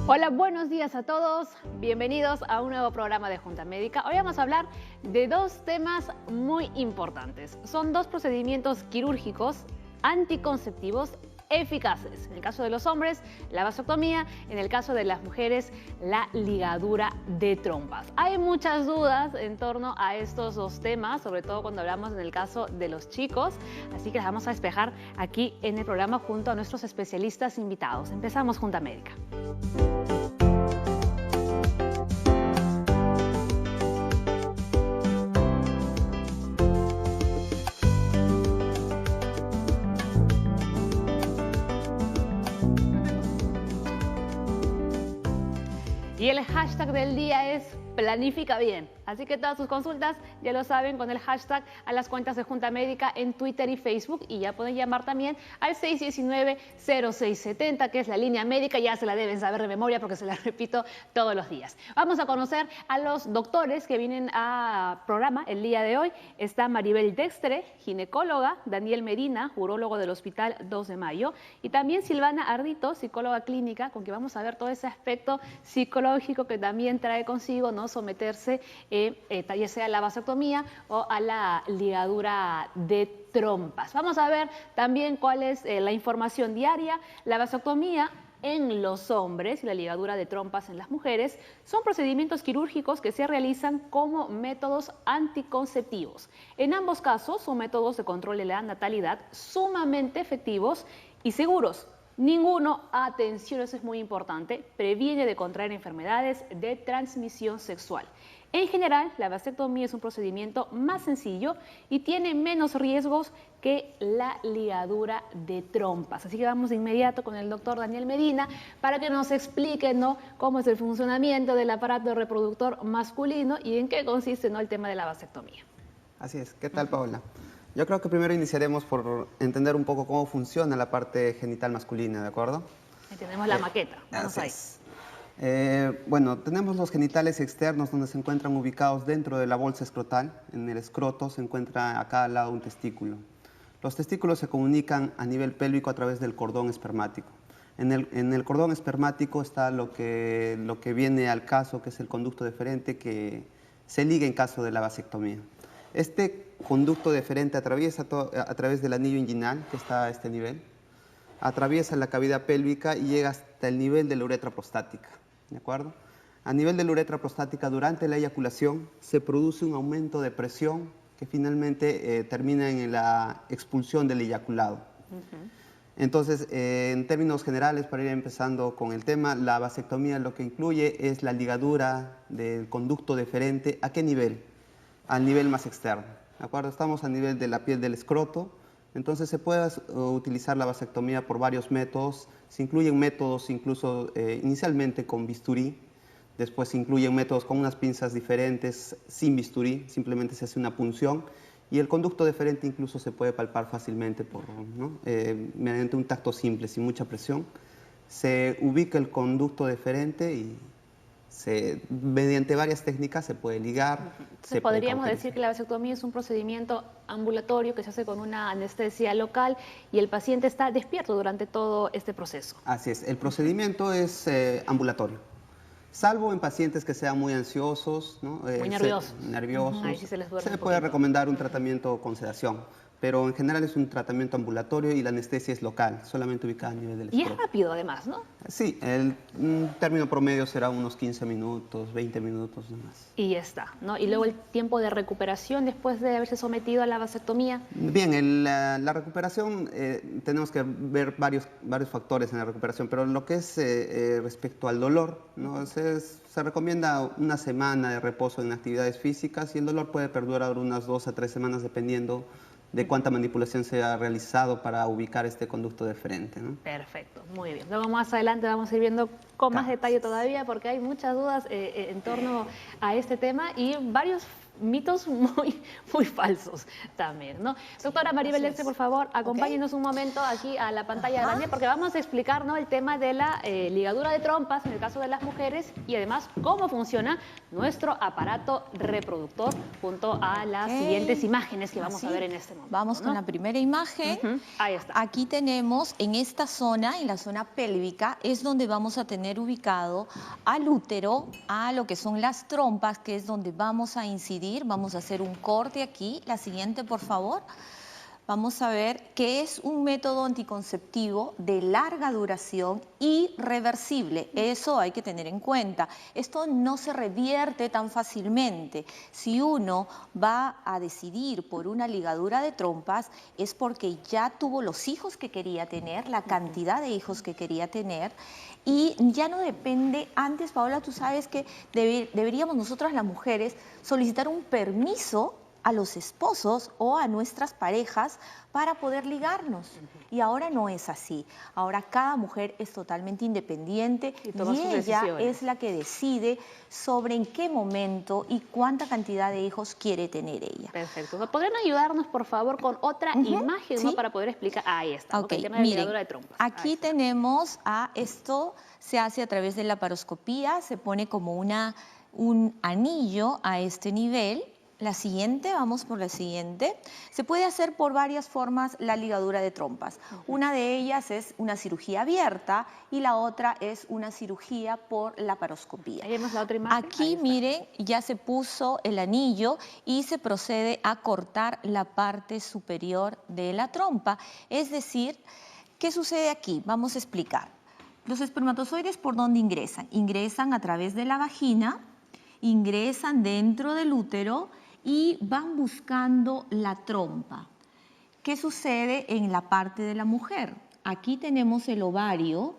Hola, buenos días a todos. Bienvenidos a un nuevo programa de Junta Médica. Hoy vamos a hablar de dos temas muy importantes. Son dos procedimientos quirúrgicos anticonceptivos eficaces. En el caso de los hombres, la vasectomía; en el caso de las mujeres, la ligadura de trompas. Hay muchas dudas en torno a estos dos temas, sobre todo cuando hablamos en el caso de los chicos, así que las vamos a despejar aquí en el programa junto a nuestros especialistas invitados. Empezamos Junta Médica. Y el hashtag del día es Planifica Bien. Así que todas sus consultas ya lo saben con el hashtag a las cuentas de Junta Médica en Twitter y Facebook. Y ya pueden llamar también al 619-0670, que es la línea médica. Ya se la deben saber de memoria porque se la repito todos los días. Vamos a conocer a los doctores que vienen a programa el día de hoy. Está Maribel Dextre, ginecóloga; Daniel Medina, urólogo del Hospital 2 de Mayo; y también Silvana Ardito, psicóloga clínica, con quien vamos a ver todo ese aspecto psicológico que también trae consigo no someterse ya sea a la vasectomía o a la ligadura de trompas. Vamos a ver también cuál es la información diaria. La vasectomía en los hombres y la ligadura de trompas en las mujeres son procedimientos quirúrgicos que se realizan como métodos anticonceptivos. En ambos casos son métodos de control de la natalidad sumamente efectivos y seguros. Ninguno, atención, eso es muy importante, previene de contraer enfermedades de transmisión sexual. En general, la vasectomía es un procedimiento más sencillo y tiene menos riesgos que la ligadura de trompas. Así que vamos de inmediato con el doctor Daniel Medina para que nos explique, ¿no?, cómo es el funcionamiento del aparato reproductor masculino y en qué consiste, ¿no?, el tema de la vasectomía. Así es. ¿Qué tal, Paola? Yo creo que primero iniciaremos por entender un poco cómo funciona la parte genital masculina, ¿de acuerdo? Ahí tenemos la maqueta. Vamos ahí. Bueno, tenemos los genitales externos donde se encuentran ubicados dentro de la bolsa escrotal. En el escroto se encuentra acá al lado un testículo. Los testículos se comunican a nivel pélvico a través del cordón espermático. En el cordón espermático está lo que viene al caso, que es el conducto deferente que se liga en caso de la vasectomía. Este conducto deferente atraviesa a través del anillo inguinal, que está a este nivel, atraviesa la cavidad pélvica y llega hasta el nivel de la uretra prostática, ¿de acuerdo? A nivel de la uretra prostática, durante la eyaculación, se produce un aumento de presión que finalmente termina en la expulsión del eyaculado. Entonces, en términos generales, para ir empezando con el tema, la vasectomía lo que incluye es la ligadura del conducto deferente. ¿A qué nivel? Al nivel más externo, ¿de acuerdo? Estamos a nivel de la piel del escroto. Entonces se puede utilizar la vasectomía por varios métodos. Se incluyen métodos incluso inicialmente con bisturí, después se incluyen métodos con unas pinzas diferentes sin bisturí, simplemente se hace una punción y el conducto deferente incluso se puede palpar fácilmente mediante un tacto simple, sin mucha presión. Se ubica el conducto deferente y mediante varias técnicas se puede ligar. Entonces, podríamos decir que la vasectomía es un procedimiento ambulatorio que se hace con una anestesia local y el paciente está despierto durante todo este proceso. Así es, el procedimiento es ambulatorio, salvo en pacientes que sean muy ansiosos, ¿no? Muy nerviosos. Ahí sí se les duerme se puede recomendar un tratamiento con sedación. Pero en general es un tratamiento ambulatorio y la anestesia es local, solamente ubicada a nivel del escroto. Y es rápido además, ¿no? Sí, el término promedio será unos 15 minutos, 20 minutos más. Y ya está, ¿no? Y luego el tiempo de recuperación después de haberse sometido a la vasectomía. Bien, la recuperación, tenemos que ver varios factores en la recuperación, pero lo que es respecto al dolor, ¿no? Se recomienda una semana de reposo en actividades físicas y el dolor puede perdurar unas 2 a 3 semanas dependiendo de cuánta manipulación se ha realizado para ubicar este conducto deferente, ¿no? Perfecto, muy bien. Luego más adelante vamos a ir viendo con más detalle todavía porque hay muchas dudas en torno a este tema y varios mitos muy falsos también, ¿no? Doctora Maribel Dextre, por favor, acompáñenos un momento aquí a la pantalla grande porque vamos a explicar, ¿no?, el tema de la ligadura de trompas en el caso de las mujeres y además cómo funciona nuestro aparato reproductor junto a las siguientes imágenes que vamos a ver en este momento. Vamos con la primera imagen. Ahí está. Aquí tenemos en esta zona, en la zona pélvica, es donde vamos a tener ubicado al útero, a lo que son las trompas, que es donde vamos a incidir. Vamos a hacer un corte aquí. La siguiente, por favor. Vamos a ver que es un método anticonceptivo de larga duración y reversible. Eso hay que tener en cuenta. Esto no se revierte tan fácilmente. Si uno va a decidir por una ligadura de trompas, es porque ya tuvo los hijos que quería tener, la cantidad de hijos que quería tener, y ya no depende. Antes, Paola, tú sabes que deberíamos nosotras las mujeres solicitar un permiso a los esposos o a nuestras parejas para poder ligarnos. Y ahora no es así. Ahora cada mujer es totalmente independiente y ella es la que decide sobre en qué momento y cuánta cantidad de hijos quiere tener ella. Perfecto. ¿Podrían ayudarnos, por favor, con otra imagen, ¿no?, para poder explicar? Ahí está, el tema de la ligadura de trompas. Aquí tenemos esto, se hace a través de la laparoscopía, se pone como un anillo a este nivel. La siguiente, vamos por la siguiente. Se puede hacer por varias formas la ligadura de trompas. Una de ellas es una cirugía abierta y la otra es una cirugía por laparoscopía. Ahí vemos la otra imagen. Aquí, miren, ya se puso el anillo y se procede a cortar la parte superior de la trompa. Es decir, ¿qué sucede aquí? Vamos a explicar. Los espermatozoides, ¿por dónde ingresan? Ingresan a través de la vagina, ingresan dentro del útero y van buscando la trompa. ¿Qué sucede en la parte de la mujer? Aquí tenemos el ovario,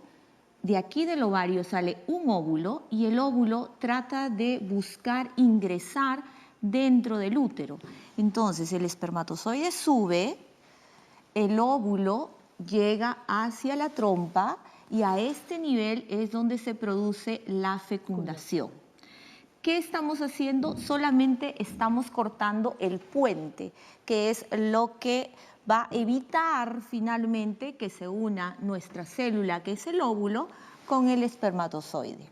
de aquí del ovario sale un óvulo y el óvulo trata de buscar ingresar dentro del útero. Entonces el espermatozoide sube, el óvulo llega hacia la trompa y a este nivel es donde se produce la fecundación. ¿Qué estamos haciendo? Solamente estamos cortando el puente, que es lo que va a evitar finalmente que se una nuestra célula, que es el óvulo, con el espermatozoide.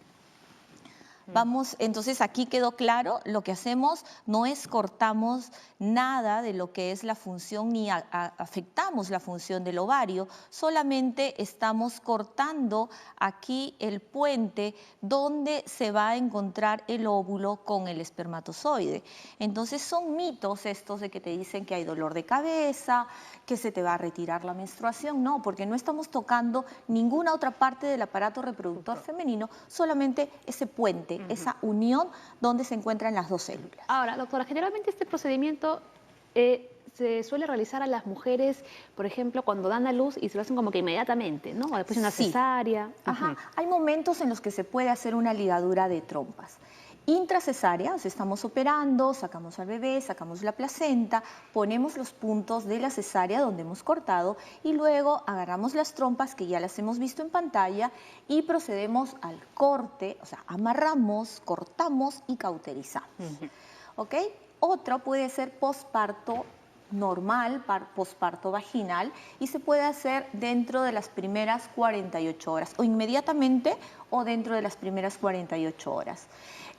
Vamos, entonces aquí quedó claro, lo que hacemos no es cortamos nada de lo que es la función ni afectamos la función del ovario, solamente estamos cortando aquí el puente donde se va a encontrar el óvulo con el espermatozoide. Entonces son mitos estos de que te dicen que hay dolor de cabeza, que se te va a retirar la menstruación, no, porque no estamos tocando ninguna otra parte del aparato reproductor femenino, solamente ese puente, esa unión donde se encuentran las dos células. Ahora, doctora, generalmente este procedimiento se suele realizar a las mujeres, por ejemplo, cuando dan a luz y se lo hacen como que inmediatamente, ¿no? O después de una cesárea. Ajá. Hay momentos en los que se puede hacer una ligadura de trompas. Intracesárea, o sea, estamos operando, sacamos al bebé, sacamos la placenta, ponemos los puntos de la cesárea donde hemos cortado y luego agarramos las trompas que ya las hemos visto en pantalla y procedemos al corte, o sea, amarramos, cortamos y cauterizamos. ¿Ok? Otro puede ser posparto normal, posparto vaginal, y se puede hacer dentro de las primeras 48 horas, o inmediatamente o dentro de las primeras 48 horas.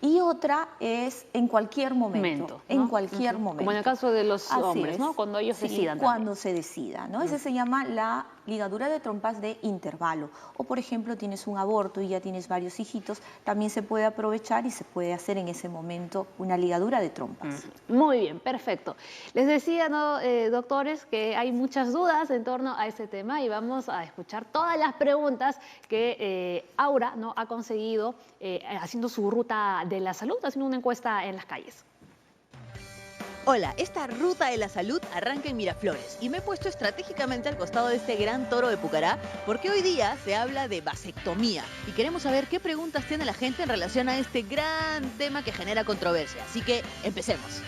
Y otra es en cualquier momento, ¿no? En cualquier momento. Como en el caso de los hombres, ¿no? Cuando ellos decidan. Cuando se decida, ¿no? Ese se llama la ligadura de trompas de intervalo. O, por ejemplo, tienes un aborto y ya tienes varios hijitos, también se puede aprovechar y se puede hacer en ese momento una ligadura de trompas. Muy bien, perfecto. Les decía, ¿no, doctores, que hay muchas dudas en torno a este tema y vamos a escuchar todas las preguntas que Aura, ¿no?, ha conseguido haciendo su ruta de la salud, haciendo una encuesta en las calles. Hola, esta ruta de la salud arranca en Miraflores y me he puesto estratégicamente al costado de este gran toro de Pucará porque hoy día se habla de vasectomía y queremos saber qué preguntas tiene la gente en relación a este gran tema que genera controversia. Así que empecemos.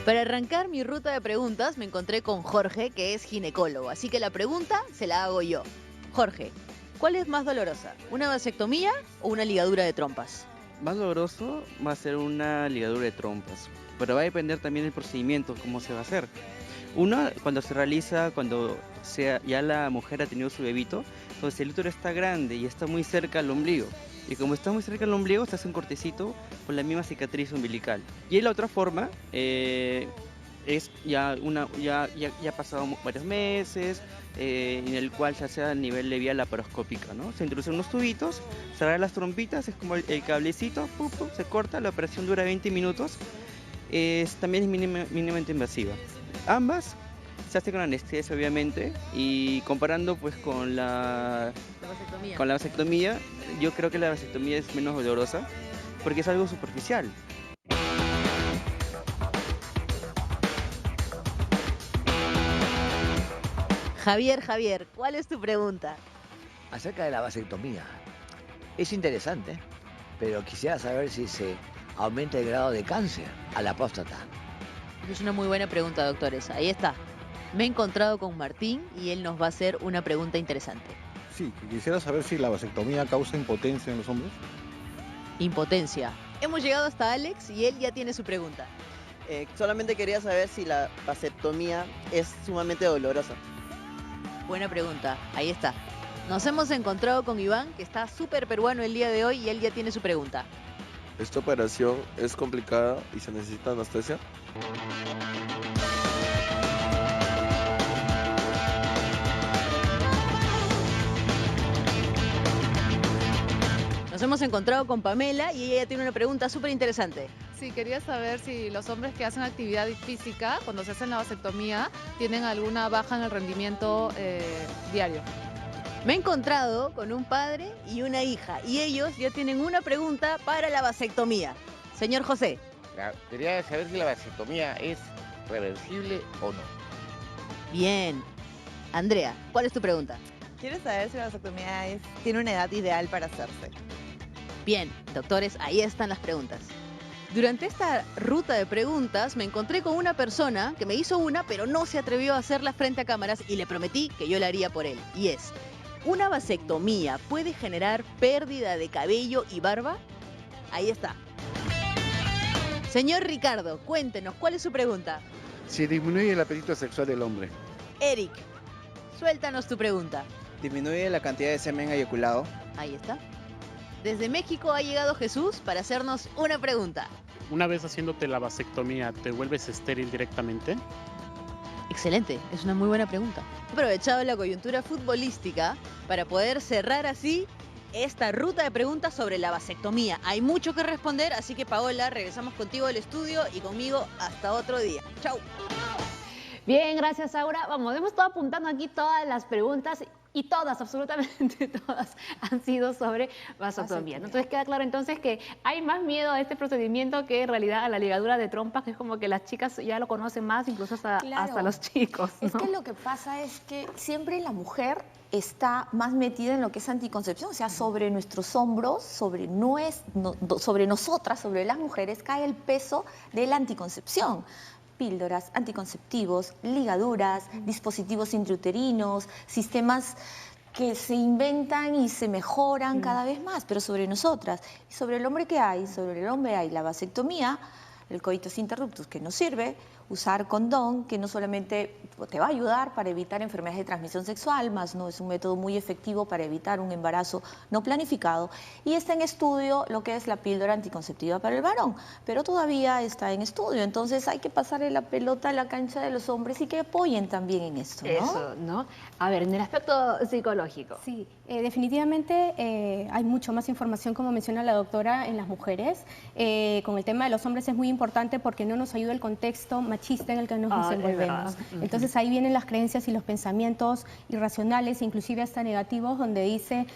Para arrancar mi ruta de preguntas me encontré con Jorge, que es ginecólogo, así que la pregunta se la hago yo. Jorge, ¿cuál es más dolorosa? ¿Una vasectomía o una ligadura de trompas? Más doloroso va a ser una ligadura de trompas, pero va a depender también del procedimiento, cómo se va a hacer. Una, cuando se realiza, cuando ya la mujer ha tenido su bebito, entonces el útero está grande y está muy cerca al ombligo. Y como está muy cerca al ombligo, se hace un cortecito con la misma cicatriz umbilical. Y la otra forma es ya ha pasado varios meses, en el cual se hace a nivel de vía laparoscópica, ¿no? Se introducen unos tubitos, se agarran las trompitas, es como el cablecito, pum, pum, se corta, la operación dura 20 minutos, también es mínimamente invasiva. Ambas se hacen con anestesia, obviamente, y comparando pues con la vasectomía, yo creo que la vasectomía es menos dolorosa, porque es algo superficial. Javier, ¿cuál es tu pregunta? Acerca de la vasectomía. Es interesante, pero quisiera saber si se aumenta el grado de cáncer a la próstata. Es una muy buena pregunta, doctores. Ahí está. Me he encontrado con Martín y él nos va a hacer una pregunta interesante. Sí, quisiera saber si la vasectomía causa impotencia en los hombres. Impotencia. Hemos llegado hasta Alex y él ya tiene su pregunta. Solamente quería saber si la vasectomía es sumamente dolorosa. Buena pregunta. Ahí está. Nos hemos encontrado con Iván, que está súper peruano el día de hoy y él ya tiene su pregunta. ¿Esta operación es complicada y se necesita anestesia? Nos hemos encontrado con Pamela y ella tiene una pregunta súper interesante. Sí, quería saber si los hombres que hacen actividad física, cuando se hacen la vasectomía, tienen alguna baja en el rendimiento diario. Me he encontrado con un padre y una hija y ellos ya tienen una pregunta para la vasectomía. Señor José. Quería saber si la vasectomía es reversible o no. Bien. Andrea, ¿cuál es tu pregunta? Quiero saber si la vasectomía tiene una edad ideal para hacerse. Bien, doctores, ahí están las preguntas. Durante esta ruta de preguntas me encontré con una persona que me hizo una, pero no se atrevió a hacerla frente a cámaras y le prometí que yo la haría por él. Y es, ¿una vasectomía puede generar pérdida de cabello y barba? Ahí está. Señor Ricardo, cuéntenos, ¿cuál es su pregunta? Si disminuye el apetito sexual del hombre. Eric, suéltanos tu pregunta. ¿Disminuye la cantidad de semen eyaculado? Ahí está. Desde México ha llegado Jesús para hacernos una pregunta. Una vez haciéndote la vasectomía, ¿te vuelves estéril directamente? Excelente, es una muy buena pregunta. He aprovechado la coyuntura futbolística para poder cerrar así esta ruta de preguntas sobre la vasectomía. Hay mucho que responder, así que Paola, regresamos contigo al estudio y conmigo hasta otro día. Chau. Bien, gracias, Aura. Vamos, hemos estado apuntando aquí todas las preguntas y todas, absolutamente todas, han sido sobre vasectomía. Entonces queda claro entonces que hay más miedo a este procedimiento que en realidad a la ligadura de trompas, que es como que las chicas ya lo conocen más, incluso hasta los chicos, ¿no? Es que lo que pasa es que siempre la mujer está más metida en lo que es anticoncepción, o sea, sobre nuestros hombros, sobre nosotras, sobre las mujeres, cae el peso de la anticoncepción. Píldoras, anticonceptivos, ligaduras, dispositivos intrauterinos, sistemas que se inventan y se mejoran cada vez más, pero sobre nosotras. Y sobre el hombre, ¿qué hay? Sobre el hombre hay la vasectomía, el coitus interruptus, que nos sirve, usar condón, que no solamente te va a ayudar para evitar enfermedades de transmisión sexual, más no es un método muy efectivo para evitar un embarazo no planificado. Y está en estudio lo que es la píldora anticonceptiva para el varón, pero todavía está en estudio. Entonces hay que pasarle la pelota a la cancha de los hombres y que apoyen también en esto, ¿no? Eso, ¿no? A ver, en el aspecto psicológico. Sí, definitivamente hay mucho más información, como menciona la doctora, en las mujeres. Con el tema de los hombres es muy importante porque no nos ayuda el contexto machista en el que nos desenvolvemos. Entonces ahí vienen las creencias y los pensamientos irracionales, inclusive hasta negativos, donde dice,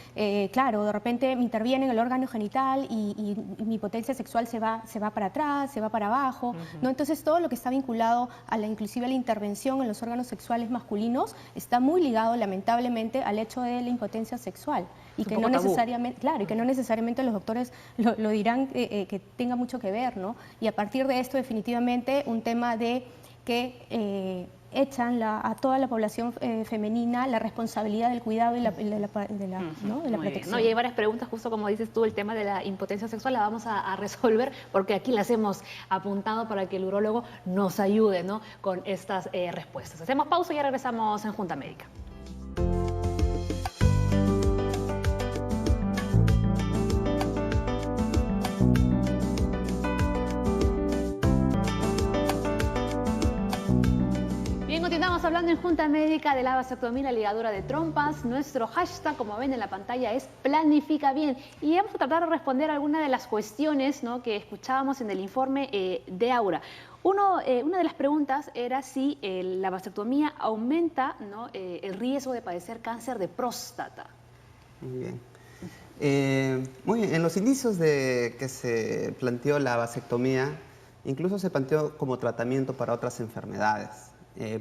claro, de repente me interviene en el órgano genital y mi potencia sexual se va para atrás, se va para abajo, ¿no? Entonces todo lo que está vinculado a inclusive a la intervención en los órganos sexuales masculinos está muy ligado lamentablemente al hecho de la impotencia sexual. y que no necesariamente, claro, y que no necesariamente los doctores lo dirán que tenga mucho que ver, ¿no? Y a partir de esto definitivamente un tema de que echan a toda la población femenina la responsabilidad del cuidado y de la protección. No, y hay varias preguntas, justo como dices tú, el tema de la impotencia sexual la vamos a resolver porque aquí las hemos apuntado para que el urólogo nos ayude, ¿no?, con estas respuestas. Hacemos pausa y ya regresamos en Junta Médica. Continuamos hablando en Junta Médica de la vasectomía y la ligadura de trompas. Nuestro hashtag, como ven en la pantalla, es Planifica Bien. Y vamos a tratar de responder algunas de las cuestiones, ¿no?, que escuchábamos en el informe de Aura. Una de las preguntas era si la vasectomía aumenta, ¿no?, el riesgo de padecer cáncer de próstata. Muy bien. Muy bien. En los inicios de que se planteó la vasectomía, incluso se planteó como tratamiento para otras enfermedades.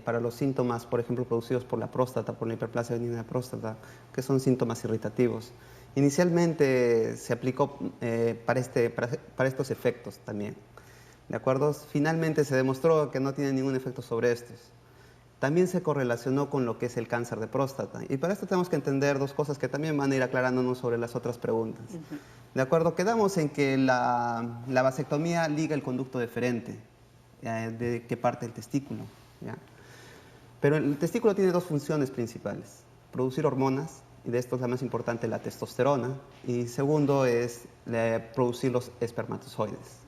Para los síntomas, por ejemplo, producidos por la próstata, por la hiperplasia benigna de próstata, que son síntomas irritativos. Inicialmente se aplicó para estos efectos también, ¿de acuerdo? Finalmente se demostró que no tiene ningún efecto sobre estos. También se correlacionó con lo que es el cáncer de próstata. Y para esto tenemos que entender dos cosas que también van a ir aclarándonos sobre las otras preguntas. ¿De acuerdo? Quedamos en que la vasectomía liga el conducto deferente, que parte del testículo, ¿ya? Pero el testículo tiene dos funciones principales: producir hormonas, y de esto es la más importante, la testosterona, y segundo es producir los espermatozoides.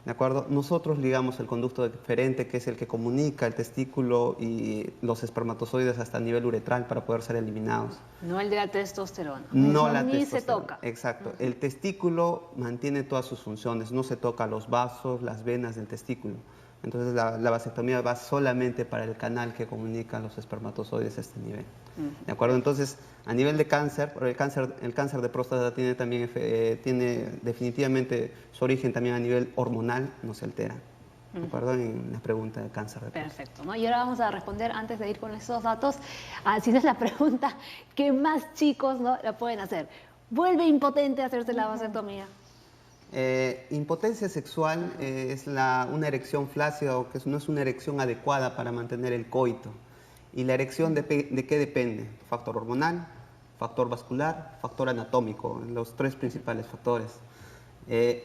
¿De acuerdo? Nosotros ligamos el conducto deferente, que es el que comunica el testículo y los espermatozoides hasta el nivel uretral para poder ser eliminados. No el de la testosterona. No la ni testosterona. se toca. Exacto. El testículo mantiene todas sus funciones, no se toca los vasos, las venas del testículo. Entonces la vasectomía va solamente para el canal que comunica los espermatozoides a este nivel. ¿De acuerdo? Entonces, a nivel de cáncer, el cáncer de próstata tiene también definitivamente su origen también a nivel hormonal, no se altera. ¿De acuerdo? En la pregunta de cáncer de próstata. Perfecto, ¿no? Y ahora vamos a responder, antes de ir con esos datos, si es la pregunta que más chicos, ¿no?, la pueden hacer. ¿Vuelve impotente a hacerse la vasectomía? Impotencia sexual es una erección flácida o que no es una erección adecuada para mantener el coito. ¿Y la erección de qué depende? Factor hormonal, factor vascular, factor anatómico, los tres principales factores.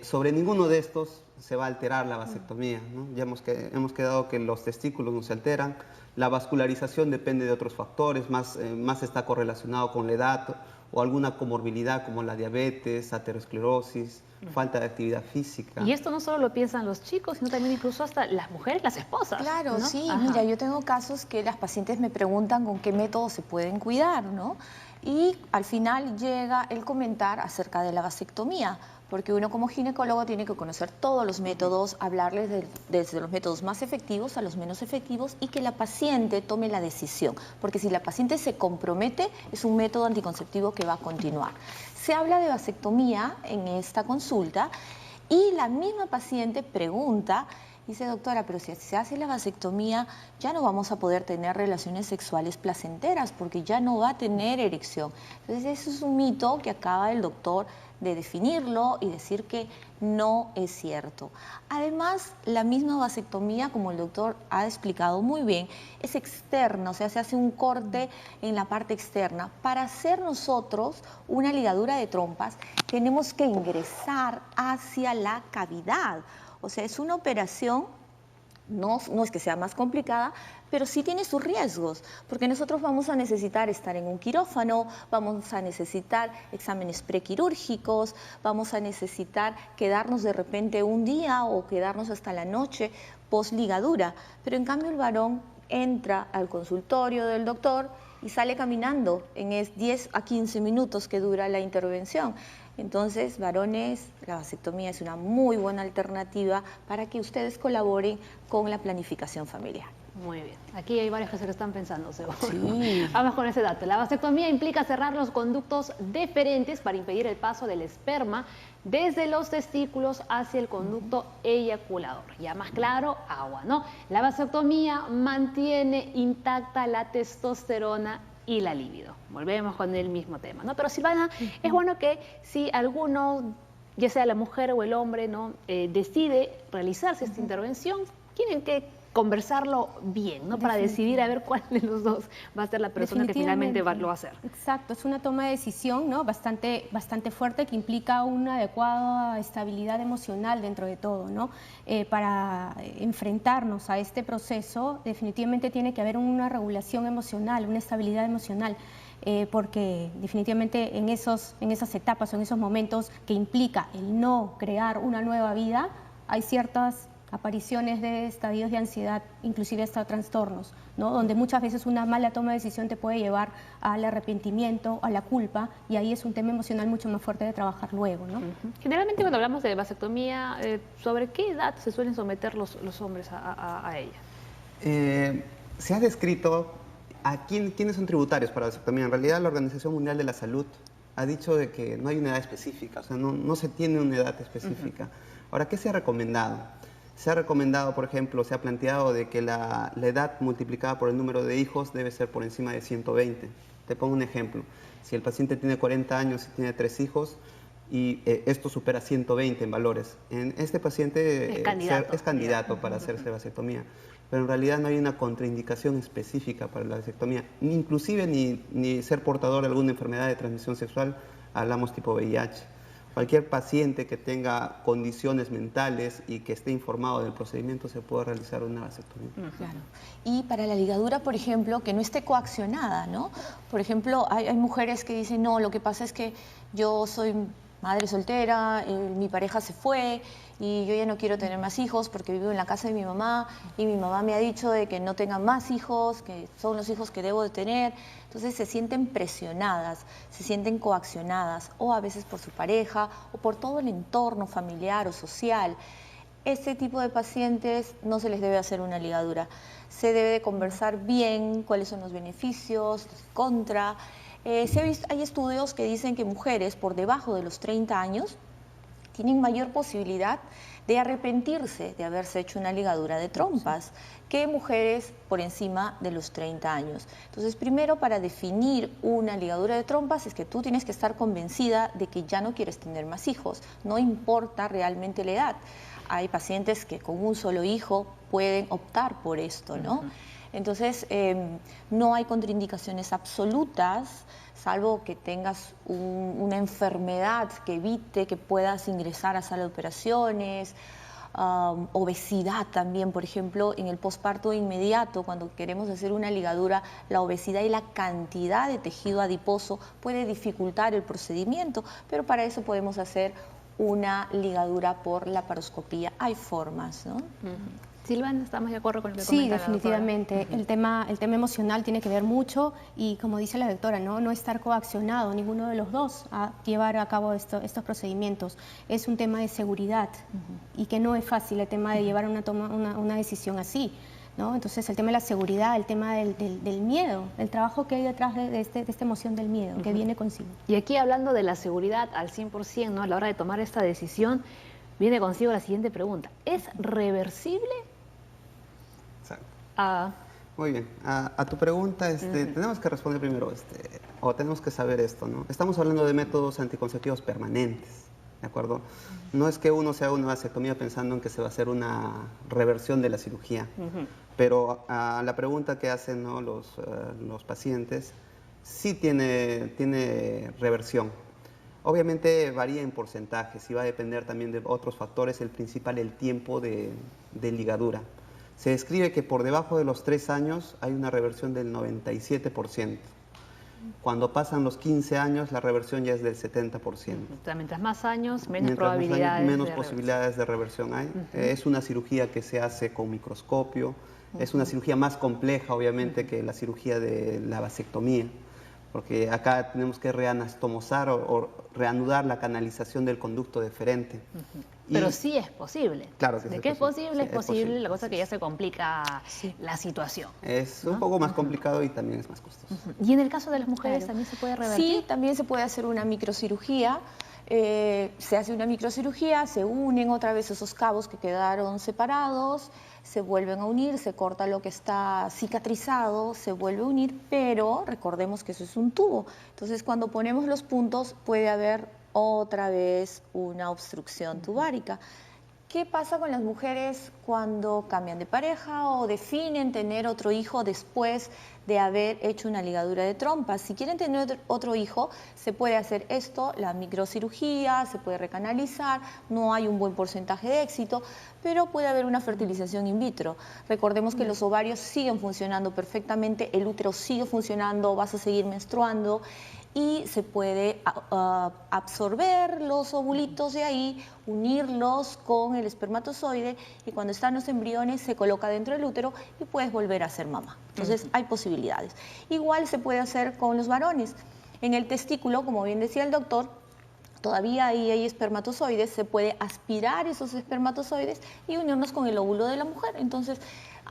Sobre ninguno de estos se va a alterar la vasectomía, ¿no? Ya hemos quedado que los testículos no se alteran, la vascularización depende de otros factores, más está correlacionado con la edad o alguna comorbilidad como la diabetes, aterosclerosis, falta de actividad física. Y esto no solo lo piensan los chicos, sino también incluso hasta las mujeres, las esposas. Claro, ¿no? sí. Ajá. Mira, yo tengo casos que las pacientes me preguntan con qué métodos se pueden cuidar, ¿no? Y al final llega el comentar acerca de la vasectomía, porque uno como ginecólogo tiene que conocer todos los métodos, hablarles desde los métodos más efectivos a los menos efectivos y que la paciente tome la decisión, porque si la paciente se compromete es un método anticonceptivo que va a continuar. Se habla de vasectomía en esta consulta y la misma paciente pregunta, dice: doctora, pero si se hace la vasectomía ya no vamos a poder tener relaciones sexuales placenteras porque ya no va a tener erección. Entonces eso es un mito que acaba el doctor de definirlo y decir que no es cierto. Además, la misma vasectomía, como el doctor ha explicado muy bien, es externa, o sea, se hace un corte en la parte externa. Para hacer nosotros una ligadura de trompas, tenemos que ingresar hacia la cavidad. O sea, es una operación, no es que sea más complicada, pero sí tiene sus riesgos, porque nosotros vamos a necesitar estar en un quirófano, vamos a necesitar exámenes prequirúrgicos, vamos a necesitar quedarnos de repente un día o quedarnos hasta la noche post ligadura. Pero en cambio el varón entra al consultorio del doctor y sale caminando en 10 a 15 minutos que dura la intervención. Entonces, varones, la vasectomía es una muy buena alternativa para que ustedes colaboren con la planificación familiar. Muy bien. Aquí hay varios que se lo están pensando, seguro. Sí. Vamos con ese dato. La vasectomía implica cerrar los conductos deferentes para impedir el paso del esperma desde los testículos hacia el conducto eyaculador. Ya más claro, agua, ¿no? La vasectomía mantiene intacta la testosterona y la libido. Volvemos con el mismo tema, ¿no? Pero Silvana, es bueno que si alguno, ya sea la mujer o el hombre, ¿no? Decide realizarse esta intervención, tienen que conversarlo bien, ¿no? Para decidir a ver cuál de los dos va a ser la persona que finalmente lo va a hacer. Exacto, es una toma de decisión, ¿no? bastante fuerte, que implica una adecuada estabilidad emocional dentro de todo, ¿no? Para enfrentarnos a este proceso, definitivamente tiene que haber una regulación emocional, una estabilidad emocional. Porque definitivamente en esas etapas o en esos momentos que implica el no crear una nueva vida, hay ciertas apariciones de estadios de ansiedad, inclusive hasta trastornos, ¿no? Donde muchas veces una mala toma de decisión te puede llevar al arrepentimiento, a la culpa, y ahí es un tema emocional mucho más fuerte de trabajar luego, ¿no? Generalmente cuando hablamos de vasectomía, ¿sobre qué edad se suelen someter los hombres a ella? Se ha descrito a quiénes son tributarios para la vasectomía. En realidad, la Organización Mundial de la Salud ha dicho de que no hay una edad específica, o sea, no se tiene una edad específica. Ahora, ¿qué se ha recomendado? Se ha recomendado, por ejemplo, se ha planteado de que la edad multiplicada por el número de hijos debe ser por encima de 120. Te pongo un ejemplo. Si el paciente tiene 40 años y tiene 3 hijos, y esto supera 120 en valores, este paciente es candidato para hacerse vasectomía. Pero en realidad no hay una contraindicación específica para la vasectomía, inclusive ni ser portador de alguna enfermedad de transmisión sexual, hablamos tipo VIH. Cualquier paciente que tenga condiciones mentales y que esté informado del procedimiento se puede realizar una vasectomía. Claro. Y para la ligadura, por ejemplo, que no esté coaccionada, ¿no? Por ejemplo, hay mujeres que dicen, no, lo que pasa es que yo soy madre soltera, mi pareja se fue y yo ya no quiero tener más hijos porque vivo en la casa de mi mamá y mi mamá me ha dicho de que no tenga más hijos, que son los hijos que debo de tener. Entonces se sienten presionadas, se sienten coaccionadas o a veces por su pareja o por todo el entorno familiar o social. Este tipo de pacientes no se les debe hacer una ligadura. Se debe de conversar bien cuáles son los beneficios, los contra. Hay estudios que dicen que mujeres por debajo de los 30 años tienen mayor posibilidad de arrepentirse de haberse hecho una ligadura de trompas que mujeres por encima de los 30 años. Entonces, primero, para definir una ligadura de trompas es que tú tienes que estar convencida de que ya no quieres tener más hijos, no importa realmente la edad. Hay pacientes que con un solo hijo pueden optar por esto, ¿no? Entonces, no hay contraindicaciones absolutas, salvo que tengas una enfermedad que evite que puedas ingresar a sala de operaciones, obesidad también, por ejemplo, en el posparto inmediato, cuando queremos hacer una ligadura, la obesidad y la cantidad de tejido adiposo puede dificultar el procedimiento, pero para eso podemos hacer una ligadura por laparoscopía. Hay formas, ¿no? Silvana, ¿estamos de acuerdo con lo que Sí, comenta la definitivamente. doctora? El tema emocional tiene que ver mucho y, como dice la doctora, no estar coaccionado ninguno de los dos a llevar a cabo estos procedimientos. Es un tema de seguridad y que no es fácil el tema de llevar una decisión así, ¿no? Entonces, el tema de la seguridad, el tema del miedo, el trabajo que hay detrás de esta emoción del miedo que viene consigo. Y aquí, hablando de la seguridad al 100%, ¿no? A la hora de tomar esta decisión, viene consigo la siguiente pregunta. ¿Es reversible? Muy bien. A tu pregunta, tenemos que responder primero, o tenemos que saber esto, ¿no? Estamos hablando de métodos anticonceptivos permanentes, ¿de acuerdo? No es que uno se haga una vasectomía pensando en que se va a hacer una reversión de la cirugía, pero a la pregunta que hacen, ¿no? los pacientes, sí tiene reversión. Obviamente varía en porcentajes y va a depender también de otros factores, el principal, el tiempo de ligadura. Se describe que por debajo de los 3 años hay una reversión del 97%. Cuando pasan los 15 años, la reversión ya es del 70%. O sea, mientras más años, menos probabilidades menos posibilidades de reversión hay. Es una cirugía que se hace con microscopio. Es una cirugía más compleja, obviamente, que la cirugía de la vasectomía, porque acá tenemos que reanastomosar o reanudar la canalización del conducto deferente. Pero sí es posible. Claro que ¿De sí qué es posible? es posible? La cosa es que ya se complica la situación. Es un poco más complicado y también es más costoso. ¿Y en el caso de las mujeres también se puede revertir? Sí, también se puede hacer una microcirugía. Se hace una microcirugía, se unen otra vez esos cabos que quedaron separados, se vuelven a unir, se corta lo que está cicatrizado, se vuelve a unir, pero recordemos que eso es un tubo. Entonces, cuando ponemos los puntos, puede haber otra vez una obstrucción tubárica. ¿Qué pasa con las mujeres cuando cambian de pareja o definen tener otro hijo después de haber hecho una ligadura de trompas? Si quieren tener otro hijo, se puede hacer esto, la microcirugía, se puede recanalizar, no hay un buen porcentaje de éxito, pero puede haber una fertilización in vitro. Recordemos que los ovarios siguen funcionando perfectamente, el útero sigue funcionando, vas a seguir menstruando, y se puede absorber los ovulitos de ahí, unirlos con el espermatozoide, y cuando están los embriones se coloca dentro del útero y puedes volver a ser mamá. Entonces hay posibilidades. Igual se puede hacer con los varones. En el testículo, como bien decía el doctor, todavía ahí hay espermatozoides, se puede aspirar esos espermatozoides y unirnos con el óvulo de la mujer. Entonces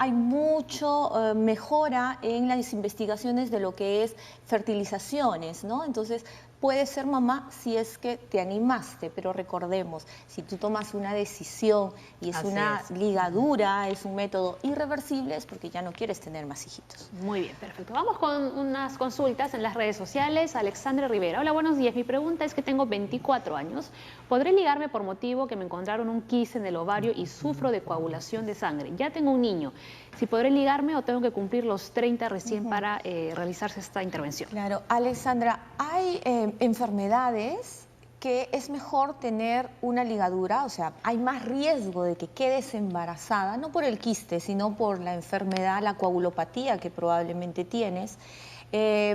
hay mucho mejora en las investigaciones de lo que es fertilizaciones, ¿no? Entonces puedes ser mamá si es que te animaste, pero recordemos, si tú tomas una decisión y es una ligadura, es un método irreversible, es porque ya no quieres tener más hijitos. Muy bien, perfecto. Vamos con unas consultas en las redes sociales. Alexandra Rivera. Hola, buenos días. Mi pregunta es que tengo 24 años. ¿Podré ligarme por motivo que me encontraron un quiste en el ovario y sufro de coagulación de sangre? Ya tengo un niño. ¿Si podré ligarme o tengo que cumplir los 30 recién para realizarse esta intervención? Claro, Alexandra, hay enfermedades que es mejor tener una ligadura, o sea, hay más riesgo de que quedes embarazada, no por el quiste, sino por la enfermedad, la coagulopatía que probablemente tienes.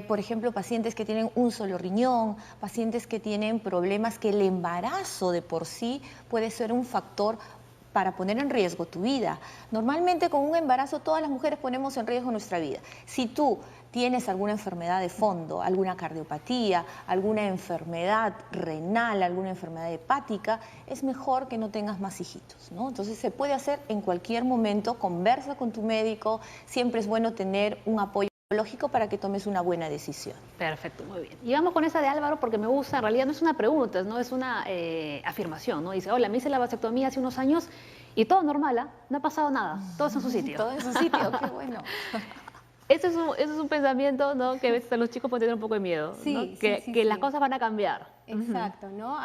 Por ejemplo, pacientes que tienen un solo riñón, pacientes que tienen problemas que el embarazo de por sí puede ser un factor para poner en riesgo tu vida. Normalmente con un embarazo todas las mujeres ponemos en riesgo nuestra vida. Si tú tienes alguna enfermedad de fondo, alguna cardiopatía, alguna enfermedad renal, alguna enfermedad hepática, es mejor que no tengas más hijitos, ¿no? Entonces se puede hacer en cualquier momento, conversa con tu médico, siempre es bueno tener un apoyo lógico para que tomes una buena decisión. Perfecto, muy bien. Y vamos con esa de Álvaro porque me gusta, en realidad no es una pregunta, no es una afirmación, ¿no? Dice, hola, me hice la vasectomía hace unos años y todo normal, ¿eh? No ha pasado nada, todo es en su sitio. Todo en su sitio, qué bueno. Eso es un pensamiento, ¿no? Que a veces los chicos pueden tener un poco de miedo, sí, ¿no? sí, que las cosas van a cambiar. Exacto, ¿no?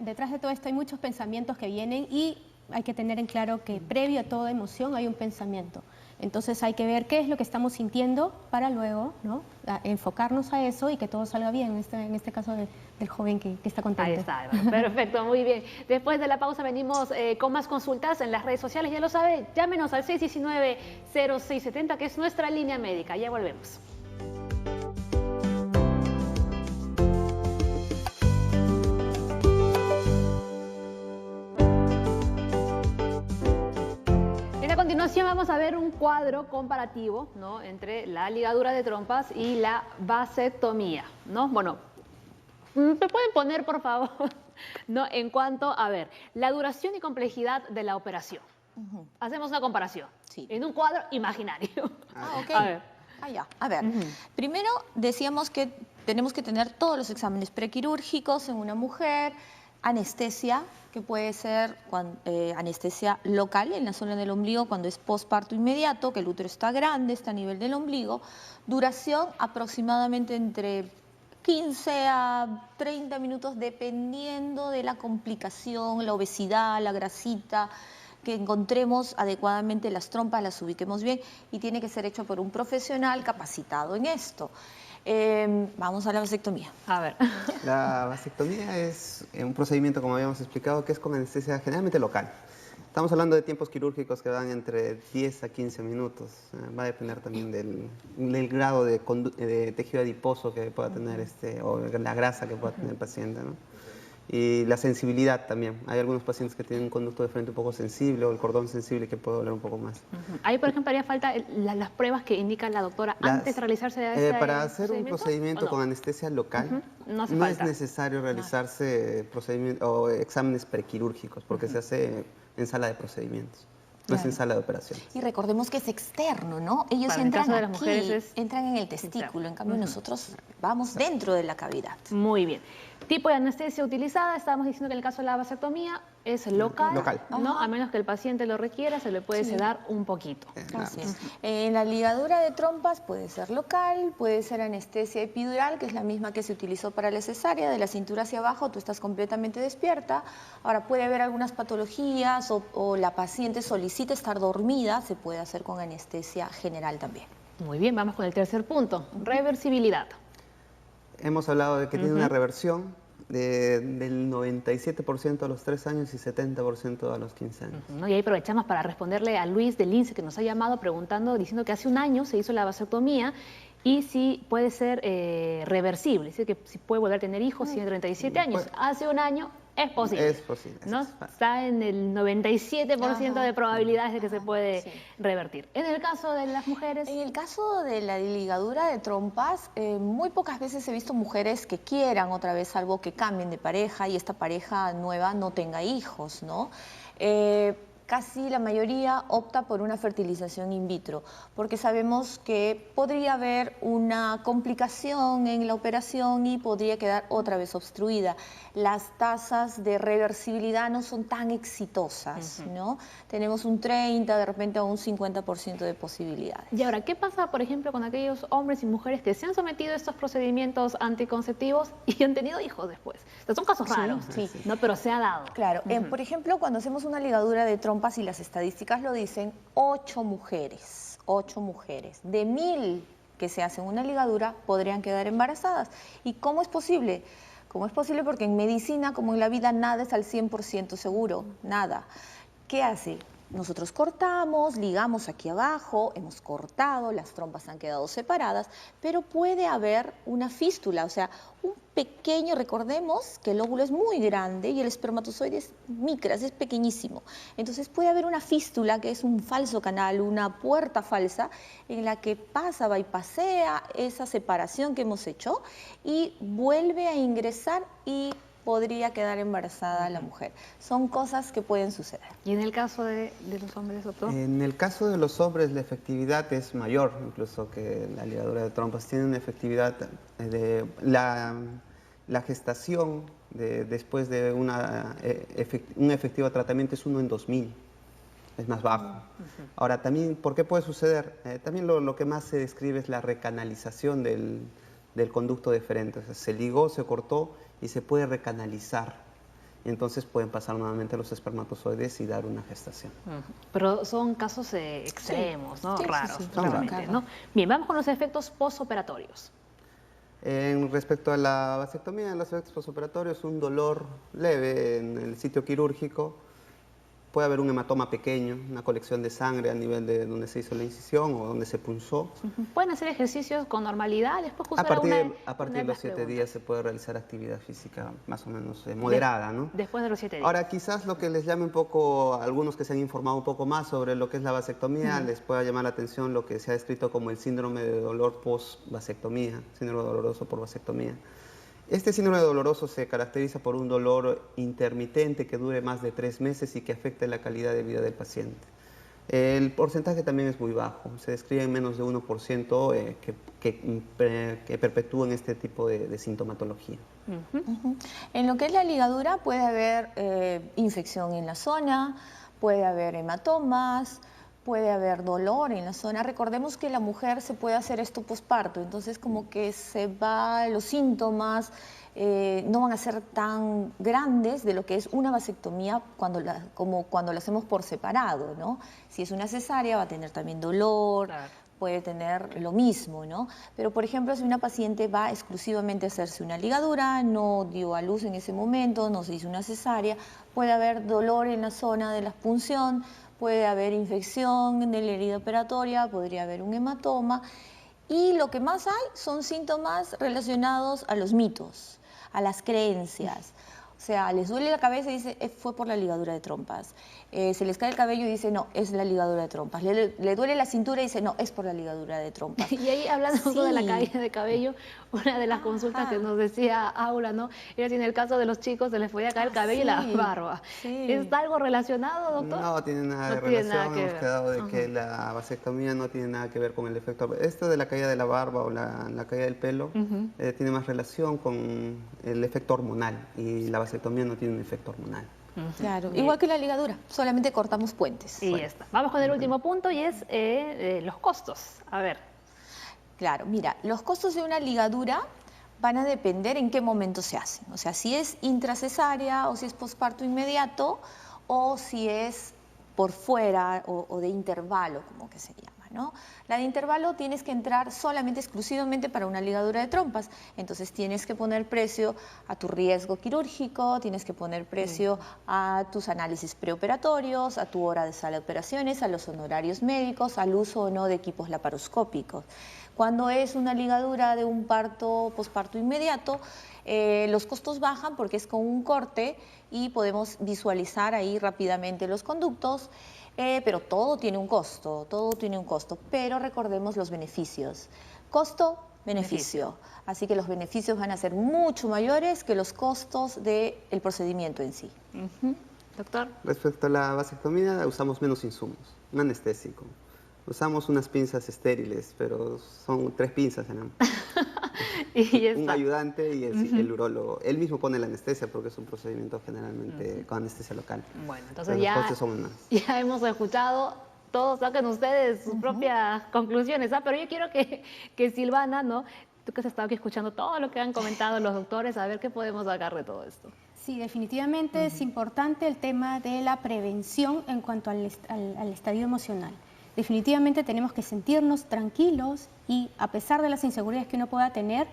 Detrás de todo esto hay muchos pensamientos que vienen y hay que tener en claro que previo a toda emoción hay un pensamiento. Entonces hay que ver qué es lo que estamos sintiendo para luego, ¿no?, enfocarnos a eso y que todo salga bien, en este caso del joven que está contento. Ahí está, perfecto, muy bien. Después de la pausa venimos con más consultas en las redes sociales, ya lo sabe, llámenos al 619-0670, que es nuestra línea médica. Ya volvemos. A continuación vamos a ver un cuadro comparativo, ¿no?, entre la ligadura de trompas y la vasectomía, ¿no? Bueno, ¿me pueden poner, por favor, ¿no?, en cuanto a ver la duración y complejidad de la operación? Hacemos una comparación en un cuadro imaginario. Ok. A ver. A ver, primero decíamos que tenemos que tener todos los exámenes prequirúrgicos en una mujer, anestesia, que puede ser anestesia local en la zona del ombligo cuando es posparto inmediato, que el útero está grande, está a nivel del ombligo. Duración aproximadamente entre 15 a 30 minutos, dependiendo de la complicación, la obesidad, la grasita, que encontremos adecuadamente las trompas, las ubiquemos bien, y tiene que ser hecho por un profesional capacitado en esto. Vamos a la vasectomía. A ver. La vasectomía es un procedimiento, como habíamos explicado, que es con anestesia generalmente local. Estamos hablando de tiempos quirúrgicos que van entre 10 a 15 minutos. Va a depender también del grado de tejido adiposo que pueda tener o la grasa que pueda tener el paciente, ¿no? Y la sensibilidad también. Hay algunos pacientes que tienen un conducto de frente un poco sensible o el cordón sensible que puede doler un poco más. Ahí, por ejemplo, haría falta las pruebas que indica la doctora antes de realizarse para hacer un procedimiento con anestesia local, no es necesario realizarse exámenes prequirúrgicos porque se hace en sala de procedimientos. No es en sala de operaciones. Y recordemos que es externo, ¿no? Ellos para entran el caso de las aquí, mujeres entran en el testículo, en cambio nosotros vamos dentro de la cavidad. Muy bien. Tipo de anestesia utilizada, estábamos diciendo que en el caso de la vasectomía, es local, Local. ¿no? A menos que el paciente lo requiera, se le puede sedar un poquito. Así es. La ligadura de trompas puede ser local, puede ser anestesia epidural, que es la misma que se utilizó para la cesárea, de la cintura hacia abajo, tú estás completamente despierta. Ahora puede haber algunas patologías o la paciente solicita estar dormida, se puede hacer con anestesia general también. Muy bien, vamos con el tercer punto, reversibilidad. Hemos hablado de que tiene una reversión del 97% a los 3 años y 70% a los 15 años. ¿No? Y ahí aprovechamos para responderle a Luis del INSE, que nos ha llamado preguntando, diciendo que hace un año se hizo la vasectomía y si puede ser reversible, es decir, que si puede volver a tener hijos, tiene 37 años. Pues, hace un año es posible. Es posible. ¿No? Está en el 97% de probabilidades de que se puede revertir. En el caso de las mujeres... En el caso de la ligadura de trompas, muy pocas veces he visto mujeres que quieran otra vez algo, que cambien de pareja y esta pareja nueva no tenga hijos, ¿no? Casi la mayoría opta por una fertilización in vitro, porque sabemos que podría haber una complicación en la operación y podría quedar otra vez obstruida. Las tasas de reversibilidad no son tan exitosas, ¿no? Tenemos un 30, de repente a un 50% de posibilidades. Y ahora, ¿qué pasa, por ejemplo, con aquellos hombres y mujeres que se han sometido a estos procedimientos anticonceptivos y han tenido hijos después? O sea, son casos raros, ¿no? Pero se ha dado. Claro, por ejemplo, cuando hacemos una ligadura de trompas, y las estadísticas lo dicen, 8 mujeres de 1000 que se hacen una ligadura podrían quedar embarazadas. ¿Y cómo es posible? ¿Cómo es posible? Porque en medicina, como en la vida, nada es al 100% seguro, nada. ¿Qué hace? Nosotros cortamos, ligamos aquí abajo, hemos cortado, las trompas han quedado separadas, pero puede haber una fístula, o sea, un pequeño, recordemos que el óvulo es muy grande y el espermatozoide es micras, es pequeñísimo. Entonces puede haber una fístula, que es un falso canal, una puerta falsa, en la que pasa, bypasea esa separación que hemos hecho y vuelve a ingresar y podría quedar embarazada la mujer. Son cosas que pueden suceder. ¿Y en el caso de los hombres, doctor? En el caso de los hombres, la efectividad es mayor incluso que la ligadura de trompas. Tiene una efectividad de la gestación después de un efectivo tratamiento es 1 en 2000. Es más bajo. Ahora, también, ¿por qué puede suceder? También lo que más se describe es la recanalización del conducto deferente. O sea, se ligó, se cortó y se puede recanalizar. Y entonces pueden pasar nuevamente los espermatozoides y dar una gestación. Pero son casos extremos, ¿no? Raros, realmente, raros. ¿no? Bien, vamos con los efectos postoperatorios. Respecto a la vasectomía, los efectos postoperatorios, un dolor leve en el sitio quirúrgico. Puede haber un hematoma pequeño, una colección de sangre a nivel de donde se hizo la incisión o donde se punzó. ¿Pueden hacer ejercicios con normalidad? Después A partir de los 7 días se puede realizar actividad física más o menos moderada, ¿no? Después de los 7 días. Ahora, quizás lo que les llame un poco, a algunos que se han informado un poco más sobre lo que es la vasectomía, les pueda llamar la atención lo que se ha descrito como el síndrome de dolor post-vasectomía, síndrome doloroso por vasectomía. Este síndrome doloroso se caracteriza por un dolor intermitente que dure más de 3 meses y que afecte la calidad de vida del paciente. El porcentaje también es muy bajo, se describe en menos de 1% que perpetúan este tipo de sintomatología. En lo que es la ligadura puede haber infección en la zona, puede haber hematomas, puede haber dolor en la zona. Recordemos que la mujer se puede hacer esto posparto, entonces como que se va, los síntomas no van a ser tan grandes de lo que es una vasectomía como cuando la hacemos por separado, ¿no? Si es una cesárea va a tener también dolor, puede tener lo mismo, ¿no? Pero por ejemplo, si una paciente va exclusivamente a hacerse una ligadura, no dio a luz en ese momento, no se hizo una cesárea, puede haber dolor en la zona de la punción, puede haber infección en la herida operatoria, podría haber un hematoma y lo que más hay son síntomas relacionados a los mitos, a las creencias. O sea, les duele la cabeza y dice, fue por la ligadura de trompas. Se les cae el cabello y dice, no, es la ligadura de trompas. Le duele la cintura y dice, no, es por la ligadura de trompas. Y ahí, hablando de la caída de cabello, una de las consultas que nos decía Aura, ¿no? Era si en el caso de los chicos se les podía caer el cabello y la barba. ¿Está algo relacionado, doctor? No tiene nada de relación. Hemos quedado de que la vasectomía no tiene nada que ver con el efecto. Esto de la caída de la barba o la caída del pelo tiene más relación con el efecto hormonal y la vasectomía no tiene un efecto hormonal. Claro, igual que la ligadura, solamente cortamos puentes. Y ya está. Vamos con el último punto y es los costos. A ver. Claro, mira, los costos de una ligadura van a depender en qué momento se hacen. O sea, si es intracesárea o si es posparto inmediato o si es por fuera o de intervalo, como que se llama, ¿no? La de intervalo tienes que entrar solamente, exclusivamente para una ligadura de trompas. Entonces tienes que poner precio a tu riesgo quirúrgico, tienes que poner precio a tus análisis preoperatorios, a tu hora de sala de operaciones, a los honorarios médicos, al uso o no de equipos laparoscópicos. Cuando es una ligadura de un posparto inmediato, los costos bajan porque es con un corte y podemos visualizar ahí rápidamente los conductos, pero todo tiene un costo, pero recordemos los beneficios. Costo, beneficio. Así que los beneficios van a ser mucho mayores que los costos del procedimiento en sí. Doctor. Respecto a la vasectomía, usamos menos insumos, un anestésico. Usamos unas pinzas estériles, pero son 3 pinzas en ambos. Un ayudante y el urólogo. Él mismo pone la anestesia porque es un procedimiento generalmente con anestesia local. Bueno, entonces ya hemos escuchado, todos saquen ustedes sus propias conclusiones. Pero yo quiero que Silvana, ¿no? Tú que has estado aquí escuchando todo lo que han comentado los doctores, a ver qué podemos sacar de todo esto. Sí, definitivamente es importante el tema de la prevención en cuanto al estadio emocional. Definitivamente tenemos que sentirnos tranquilos y, a pesar de las inseguridades que uno pueda tener,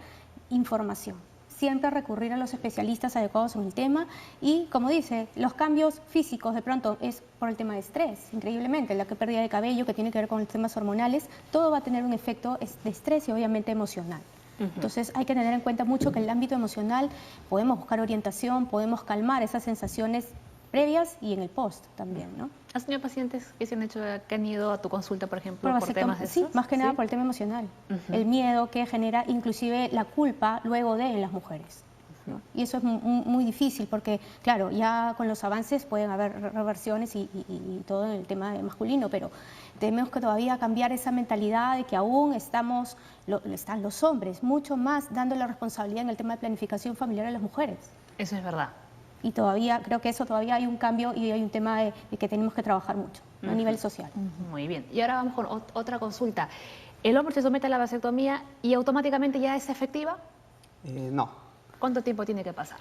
información. Siempre recurrir a los especialistas adecuados en el tema y, como dice, los cambios físicos de pronto es por el tema de estrés, increíblemente, la pérdida de cabello que tiene que ver con los temas hormonales, todo va a tener un efecto de estrés y obviamente emocional. Entonces hay que tener en cuenta mucho que en el ámbito emocional podemos buscar orientación, podemos calmar esas sensaciones previas y en el post también, ¿no? ¿Has tenido pacientes que han ido a tu consulta, por ejemplo, por temas de Sí, más que nada por el tema emocional. El miedo que genera inclusive la culpa luego en las mujeres. ¿no? Y eso es muy difícil porque, claro, ya con los avances pueden haber reversiones y todo en el tema masculino, pero tenemos que todavía cambiar esa mentalidad de que aún están los hombres mucho más dando la responsabilidad en el tema de planificación familiar a las mujeres. Eso es verdad. Y todavía, creo que eso todavía hay un cambio y hay un tema de que tenemos que trabajar mucho a nivel social. Muy bien. Y ahora vamos con otra consulta. ¿El hombre se somete a la vasectomía y automáticamente ya es efectiva? No. ¿Cuánto tiempo tiene que pasar?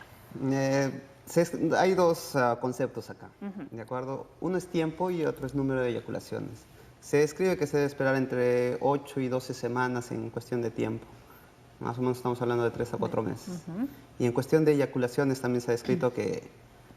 Hay dos conceptos acá, ¿de acuerdo? Uno es tiempo y otro es número de eyaculaciones. Se describe que se debe esperar entre 8 y 12 semanas en cuestión de tiempo. Más o menos estamos hablando de 3 a 4 meses. Y en cuestión de eyaculaciones también se ha descrito que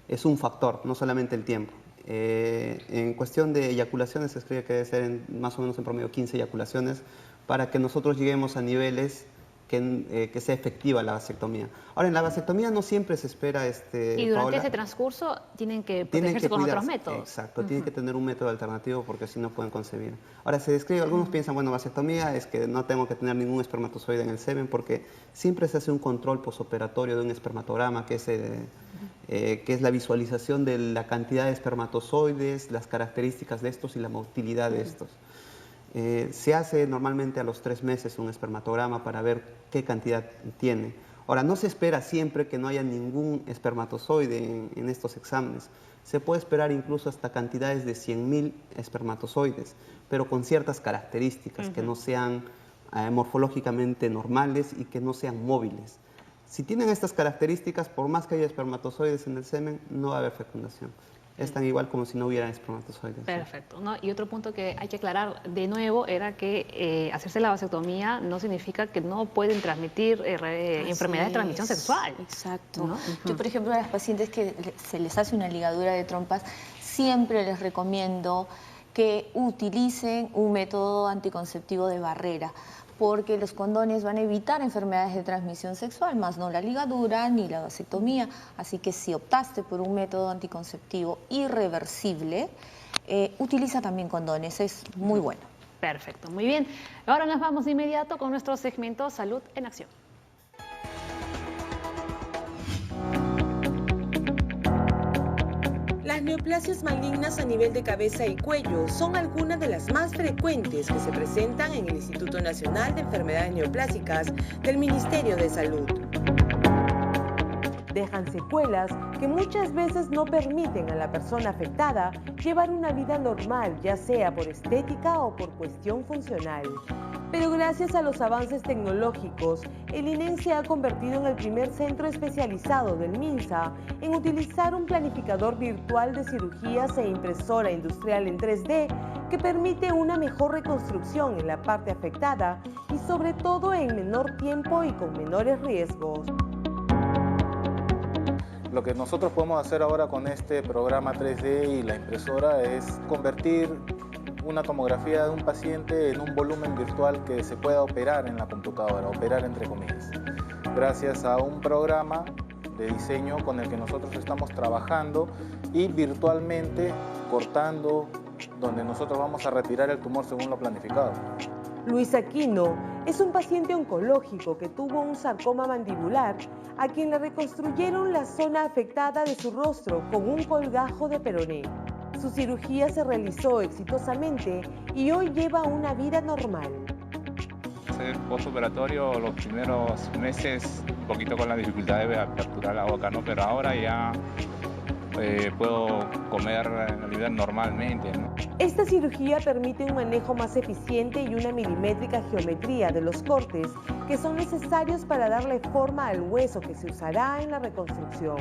es un factor, no solamente el tiempo. En cuestión de eyaculaciones se escribe que debe ser más o menos en promedio 15 eyaculaciones para que nosotros lleguemos a niveles que sea efectiva la vasectomía. Ahora, en la vasectomía no siempre se espera... y durante ese transcurso tienen que protegerse con otros métodos. Exacto, tienen que tener un método alternativo porque si no pueden concebir. Ahora, se describe, algunos piensan, bueno, vasectomía es que no tengo que tener ningún espermatozoide en el semen porque siempre se hace un control posoperatorio de un espermatograma que es la visualización de la cantidad de espermatozoides, las características de estos y la motilidad de estos. Se hace normalmente a los 3 meses un espermatograma para ver qué cantidad tiene. Ahora, no se espera siempre que no haya ningún espermatozoide en estos exámenes. Se puede esperar incluso hasta cantidades de 100.000 espermatozoides, pero con ciertas características que no sean morfológicamente normales y que no sean móviles. Si tienen estas características, por más que haya espermatozoides en el semen, no va a haber fecundación. Es tan igual como si no hubieran espermatozoides. Perfecto. ¿no? Y otro punto que hay que aclarar de nuevo era que hacerse la vasectomía no significa que no pueden transmitir enfermedades de transmisión sexual. Exacto. ¿no? Yo, por ejemplo, a las pacientes que se les hace una ligadura de trompas, siempre les recomiendo que utilicen un método anticonceptivo de barrera, porque los condones van a evitar enfermedades de transmisión sexual, más no la ligadura ni la vasectomía. Así que si optaste por un método anticonceptivo irreversible, utiliza también condones, es muy bueno. Perfecto, muy bien. Ahora nos vamos de inmediato con nuestro segmento Salud en Acción. Las neoplasias malignas a nivel de cabeza y cuello son algunas de las más frecuentes que se presentan en el Instituto Nacional de Enfermedades Neoplásicas del Ministerio de Salud. dejan secuelas que muchas veces no permiten a la persona afectada llevar una vida normal, ya sea por estética o por cuestión funcional. Pero gracias a los avances tecnológicos, el INEN se ha convertido en el primer centro especializado del MINSA en utilizar un planificador virtual de cirugías e impresora industrial en 3D que permite una mejor reconstrucción en la parte afectada y sobre todo en menor tiempo y con menores riesgos. Lo que nosotros podemos hacer ahora con este programa 3D y la impresora es convertir una tomografía de un paciente en un volumen virtual que se pueda operar en la computadora, operar entre comillas, gracias a un programa de diseño con el que nosotros estamos trabajando y virtualmente cortando donde nosotros vamos a retirar el tumor según lo planificado. Luis Aquino es un paciente oncológico que tuvo un sarcoma mandibular a quien le reconstruyeron la zona afectada de su rostro con un colgajo de peroné. Su cirugía se realizó exitosamente y hoy lleva una vida normal. El postoperatorio, los primeros meses, un poquito con la dificultad de aperturar la boca, ¿no? Pero ahora ya puedo comer en realidad normalmente, ¿no? Esta cirugía permite un manejo más eficiente y una milimétrica geometría de los cortes que son necesarios para darle forma al hueso que se usará en la reconstrucción.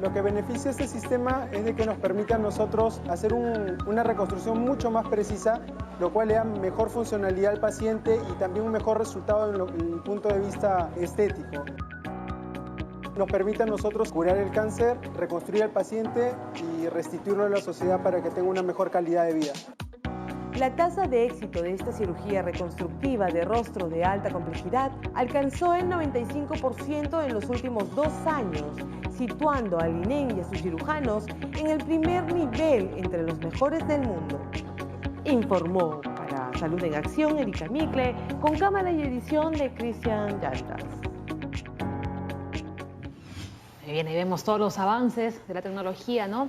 Lo que beneficia este sistema es de que nos permite a nosotros hacer una reconstrucción mucho más precisa, lo cual le da mejor funcionalidad al paciente y también un mejor resultado en el punto de vista estético. Nos permite a nosotros curar el cáncer, reconstruir al paciente y restituirlo a la sociedad para que tenga una mejor calidad de vida. La tasa de éxito de esta cirugía reconstructiva de rostro de alta complejidad alcanzó el 95% en los últimos 2 años, situando al INEN y a sus cirujanos en el primer nivel entre los mejores del mundo. Informó para Salud en Acción Erika Micle, con cámara y edición de Cristian Llantas. Bien, ahí vemos todos los avances de la tecnología, ¿no?,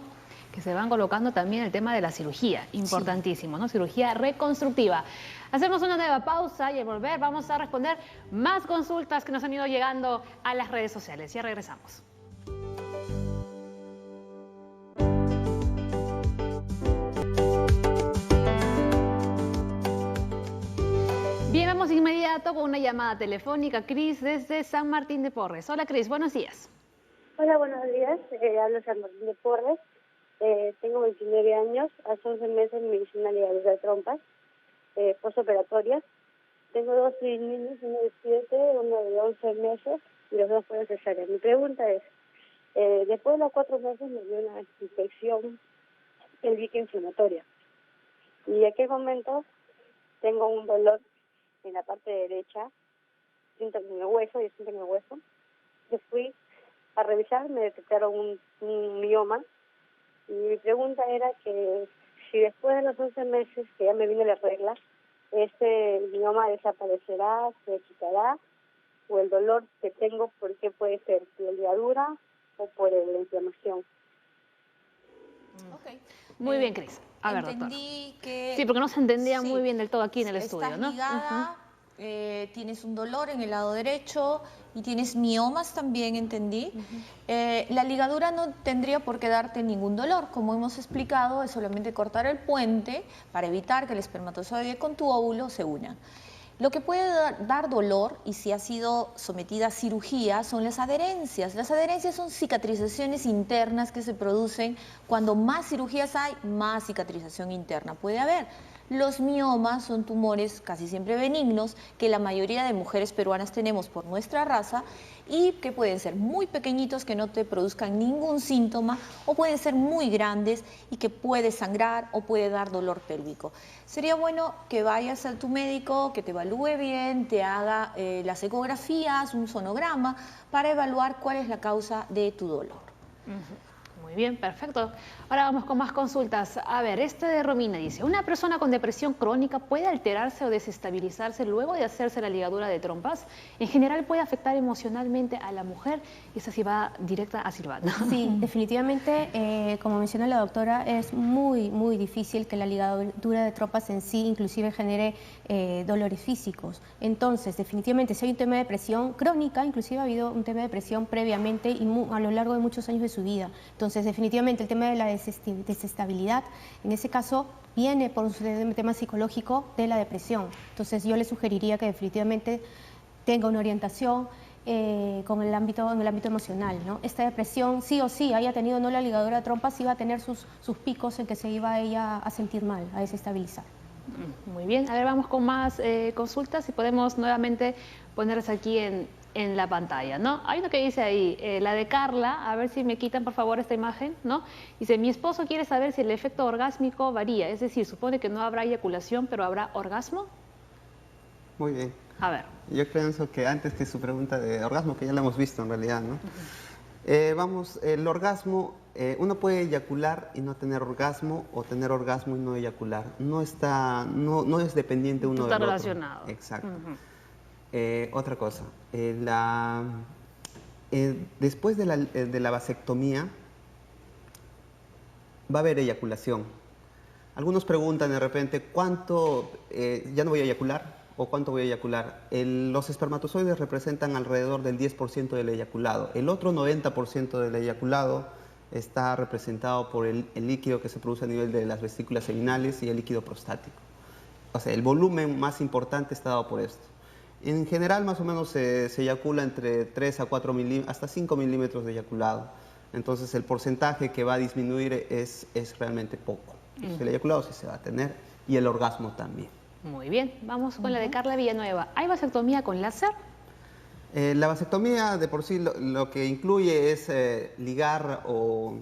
que se van colocando también el tema de la cirugía, importantísimo, ¿no? Cirugía reconstructiva. Hacemos una nueva pausa y al volver vamos a responder más consultas que nos han ido llegando a las redes sociales. Ya regresamos. Bien, vamos de inmediato con una llamada telefónica. Cris, desde San Martín de Porres. Hola, Cris, buenos días. Hola, buenos días. Hablo San Martín de Porres. Tengo 29 años. Hace 11 meses me hice una ligadura de trompas postoperatoria. Tengo 2 niños, uno de 7, uno de 11 meses y los 2 fueron cesáreas. Mi pregunta es, después de los 4 meses me dio una infección pélvica inflamatoria. ¿Y a qué momento tengo un dolor en la parte derecha? Siento en el hueso, yo siento en el hueso. Yo fui a revisar, me detectaron un mioma. Y mi pregunta era que si después de los 11 meses que ya me vino la regla, este mioma desaparecerá, se quitará, o el dolor que tengo, ¿por qué puede ser? ¿Por la ligadura o por la inflamación? Okay. Muy bien, Cris. A ver, entendí doctora. Que... Sí, porque no se entendía muy bien del todo aquí en el estudio, ¿no? Ligada, tienes un dolor en el lado derecho y tienes miomas también, entendí. La ligadura no tendría por qué darte ningún dolor. Como hemos explicado, es solamente cortar el puente para evitar que el espermatozoide con tu óvulo se unan. Lo que puede dar dolor, y si ha sido sometida a cirugía, son las adherencias. Las adherencias son cicatrizaciones internas que se producen. Cuando más cirugías hay, más cicatrización interna puede haber. Los miomas son tumores casi siempre benignos que la mayoría de mujeres peruanas tenemos por nuestra raza y que pueden ser muy pequeñitos que no te produzcan ningún síntoma o pueden ser muy grandes y que puede sangrar o puede dar dolor pélvico. Sería bueno que vayas a tu médico, que te evalúe bien, te haga las ecografías, un sonograma para evaluar cuál es la causa de tu dolor. Muy Muy bien, perfecto. Ahora vamos con más consultas. A ver, este de Romina dice, ¿una persona con depresión crónica puede alterarse o desestabilizarse luego de hacerse la ligadura de trompas? En general puede afectar emocionalmente a la mujer. Y esa sí va directa a Silvana. Sí, definitivamente, como menciona la doctora, es muy, muy difícil que la ligadura de trompas en sí inclusive genere dolores físicos. Entonces, definitivamente, si hay un tema de depresión crónica, inclusive ha habido un tema de depresión previamente y a lo largo de muchos años de su vida. Entonces, definitivamente, el tema de la desestabilidad, en ese caso, viene por un tema psicológico de la depresión. Entonces, yo le sugeriría que definitivamente tenga una orientación en el ámbito emocional, ¿no? Esta depresión, sí o sí, haya tenido no la ligadura de trompas, iba a tener sus picos en que se iba ella a sentir mal, a desestabilizar. Muy bien, a ver, vamos con más consultas y podemos nuevamente ponerlas aquí en la pantalla, ¿no? Hay uno que dice ahí, la de Carla, a ver si me quitan por favor esta imagen, ¿no? Dice, mi esposo quiere saber si el efecto orgásmico varía, es decir, supone que no habrá eyaculación, pero ¿habrá orgasmo? Muy bien. A ver. Yo pienso que antes que su pregunta de orgasmo, que ya la hemos visto en realidad, ¿no? Vamos, el orgasmo, uno puede eyacular y no tener orgasmo, o tener orgasmo y no eyacular. No es dependiente uno del otro. Está relacionado. Exacto. Otra cosa, después de la vasectomía va a haber eyaculación. Algunos preguntan de repente, ¿cuánto ya no voy a eyacular? ¿O cuánto voy a eyacular? Los espermatozoides representan alrededor del 10% del eyaculado. El otro 90% del eyaculado está representado por el líquido que se produce a nivel de las vesículas seminales y el líquido prostático. O sea, el volumen más importante está dado por esto. En general, más o menos se eyacula entre 3 a 4 milímetros, hasta 5 milímetros de eyaculado. Entonces, el porcentaje que va a disminuir es realmente poco. El eyaculado sí se va a tener y el orgasmo también. Muy bien, vamos con la de Carla Villanueva. ¿Hay vasectomía con láser? La vasectomía de por sí lo que incluye es ligar o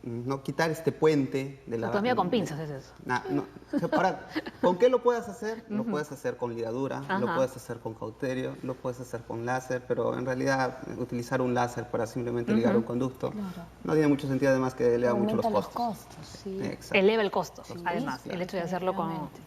no quitar este puente de la... Vasectomía con pinzas es eso. Ahora, ¿con qué lo puedes hacer? Lo puedes hacer con ligadura, lo puedes hacer con cauterio, lo puedes hacer con láser, pero en realidad utilizar un láser para simplemente ligar un conducto no tiene mucho sentido, además que eleva mucho los costos. Sí. Eleva el costo, además, el hecho de hacerlo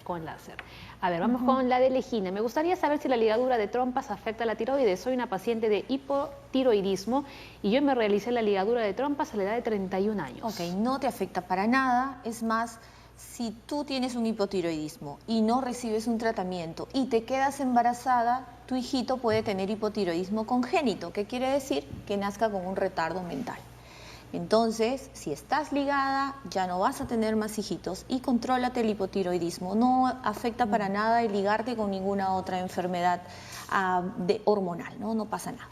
con láser. A ver, vamos con la de Legina. Me gustaría saber si la ligadura de trompas afecta a la tiroides. Soy una paciente de hipotiroidismo y yo me realicé la ligadura de trompas a la edad de 31 años. Ok, no te afecta para nada. Es más, si tú tienes un hipotiroidismo y no recibes un tratamiento y te quedas embarazada, tu hijito puede tener hipotiroidismo congénito, que quiere decir que nazca con un retardo mental. Entonces, si estás ligada, ya no vas a tener más hijitos y contrólate el hipotiroidismo. No afecta para nada el ligarte con ninguna otra enfermedad hormonal, ¿no? No pasa nada.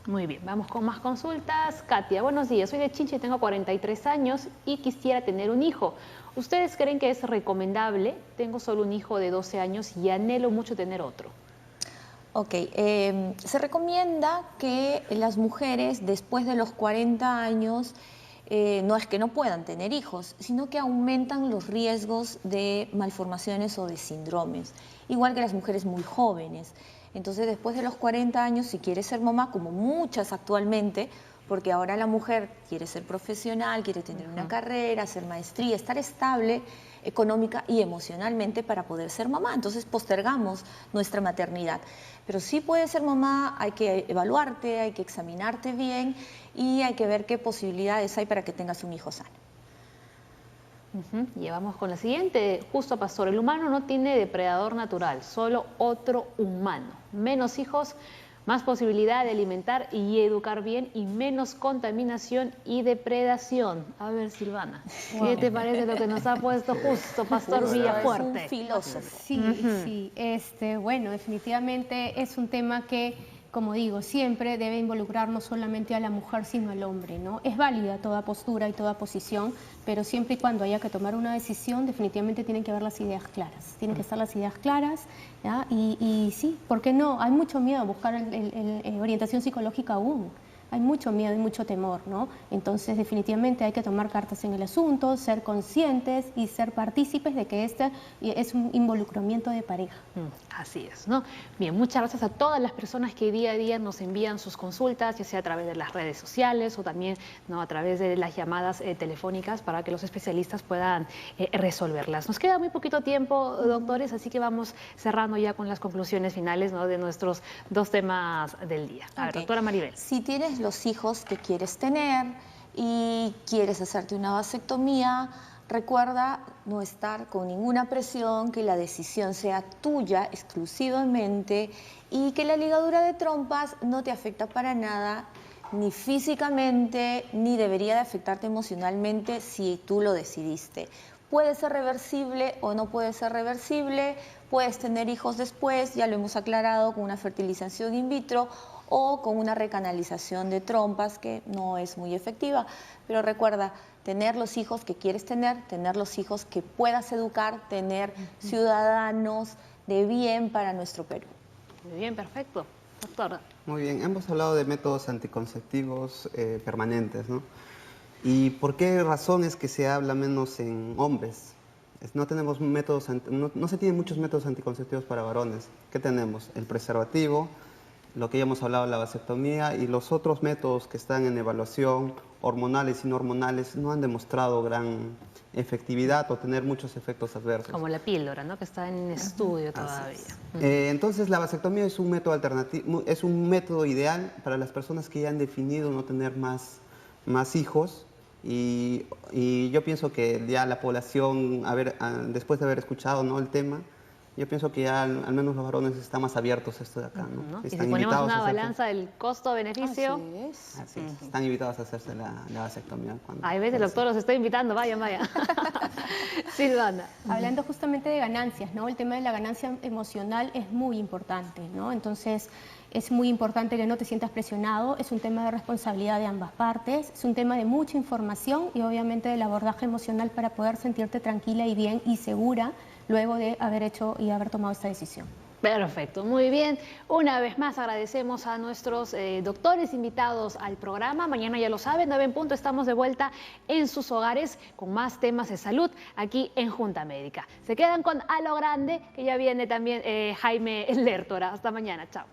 Muy bien, vamos con más consultas. Katia, buenos días. Soy de Chincha y tengo 43 años y quisiera tener un hijo. ¿Ustedes creen que es recomendable? Tengo solo un hijo de 12 años y anhelo mucho tener otro. Ok, se recomienda que las mujeres después de los 40 años no es que no puedan tener hijos, sino que aumentan los riesgos de malformaciones o de síndromes, igual que las mujeres muy jóvenes. Entonces, después de los 40 años, si quieres ser mamá, como muchas actualmente, porque ahora la mujer quiere ser profesional, quiere tener una carrera, hacer maestría, estar estable económica y emocionalmente para poder ser mamá. Entonces postergamos nuestra maternidad. Pero sí puedes ser mamá, hay que evaluarte, hay que examinarte bien y hay que ver qué posibilidades hay para que tengas un hijo sano. Y vamos con la siguiente. Justo, pastor, el humano no tiene depredador natural, solo otro humano. Menos hijos, más posibilidad de alimentar y educar bien y menos contaminación y depredación. A ver, Silvana, ¿qué te parece lo que nos ha puesto justo Pastor Villafuerte? Es un filósofo. Sí, bueno, definitivamente es un tema que, como digo, siempre debe involucrar no solamente a la mujer, sino al hombre, ¿no? Es válida toda postura y toda posición, pero siempre y cuando haya que tomar una decisión, definitivamente tienen que haber las ideas claras. Tienen que estar las ideas claras, ¿ya? Y sí, ¿por qué no? Hay mucho miedo a buscar orientación psicológica aún. hay mucho miedo y mucho temor, ¿no? Entonces, definitivamente hay que tomar cartas en el asunto, ser conscientes y ser partícipes de que este es un involucramiento de pareja. Así es, ¿no? Bien, muchas gracias a todas las personas que día a día nos envían sus consultas, ya sea a través de las redes sociales o también, ¿no?, a través de las llamadas telefónicas para que los especialistas puedan resolverlas. Nos queda muy poquito tiempo, doctores, así que vamos cerrando ya con las conclusiones finales, ¿no?, de nuestros dos temas del día. A ver, doctora Maribel. Si tienes los hijos que quieres tener y quieres hacerte una vasectomía, recuerda no estar con ninguna presión, que la decisión sea tuya exclusivamente y que la ligadura de trompas no te afecta para nada, ni físicamente, ni debería de afectarte emocionalmente si tú lo decidiste. Puede ser reversible o no puede ser reversible, puedes tener hijos después, ya lo hemos aclarado, con una fertilización in vitro o con una recanalización de trompas que no es muy efectiva. Pero recuerda, tener los hijos que quieres tener los hijos que puedas educar, tener ciudadanos de bien para nuestro Perú. Muy bien, perfecto. Doctora. Muy bien, hemos hablado de métodos anticonceptivos permanentes, ¿no? ¿Y por qué razones que se habla menos en hombres? No tenemos métodos, no se tienen muchos métodos anticonceptivos para varones. ¿Qué tenemos? El preservativo, lo que ya hemos hablado, la vasectomía, y los otros métodos que están en evaluación, hormonales y no hormonales, no han demostrado gran efectividad o tener muchos efectos adversos. Como la píldora, ¿no?, que está en estudio todavía. Entonces, la vasectomía es un método alternativo, es un método ideal para las personas que ya han definido no tener más hijos. Y yo pienso que ya la población, después de haber escuchado, ¿no?, el tema, yo pienso que ya al menos los varones están más abiertos a esto de acá, ¿no? Y si ponemos una balanza del costo-beneficio... Así es. Están invitados a hacerse la vasectomía. Hay veces el doctor los está invitando, vayan. Silvana. Hablando justamente de ganancias, ¿no? El tema de la ganancia emocional es muy importante, ¿no? Entonces, es muy importante que no te sientas presionado, es un tema de responsabilidad de ambas partes, es un tema de mucha información y obviamente del abordaje emocional para poder sentirte tranquila y bien y segura luego de haber hecho y haber tomado esta decisión. Perfecto, muy bien. Una vez más agradecemos a nuestros doctores invitados al programa. Mañana, ya lo saben, 9 en punto, estamos de vuelta en sus hogares con más temas de salud aquí en Junta Médica. Se quedan con A lo Grande, que ya viene también Jaime Lertora. Hasta mañana, chao.